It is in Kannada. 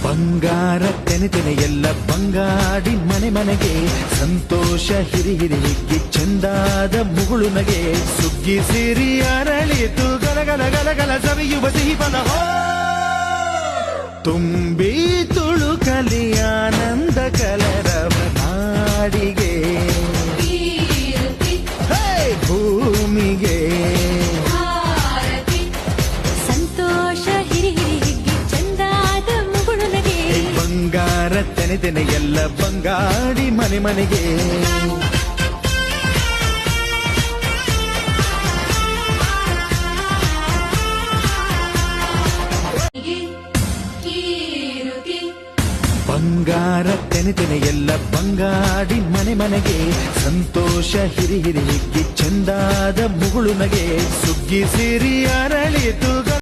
ಬಂಗಾರ ತೆನೆ ಎಲ್ಲ ಬಂಗಾಡಿ ಮನೆ ಮನೆಗೆ ಸಂತೋಷ ಹಿರಿ ಹಿರಿ ಹಿಗ್ಗಿ ಚಂದಾದ ಮುಗುಳು ನಗೆ ಸುಗ್ಗಿ ಸಿರಿ ಅರಳಿತು ಗಲಗಲ ಗಲಗಲ ಸವಿಯುವ ಸಿಹಿ ಬಲ ತುಂಬಿ ತುಳುಕಲಿ ಆನಂದ ಕಲರವ ನಾಡಿಗೆ ಭೂಮಿಗೆ ಸಂತೋಷ ಹಿರಿ ಹಿರಿ ಹಿಗ್ಗಿ ಚಂದಾದ ಮುಗುಳು ನಗೆ ಬಂಗಾರ ತೆನೆ ಎಲ್ಲ ಬಂಗಾಡಿ ಮನೆ ಮನೆಗೆ ಬಂಗಾರ ತೆನೆ ಎಲ್ಲ ಬಂಗಾಡಿ ಮನೆ ಮನೆಗೆ ಸಂತೋಷ ಹಿರಿ ಹಿರಿ ಹಿಗ್ಗಿ ಚಂದಾದ ಮುಗುಳು ನಗೆ ಸುಗ್ಗಿ ಸಿರಿ ಅರಳಿತು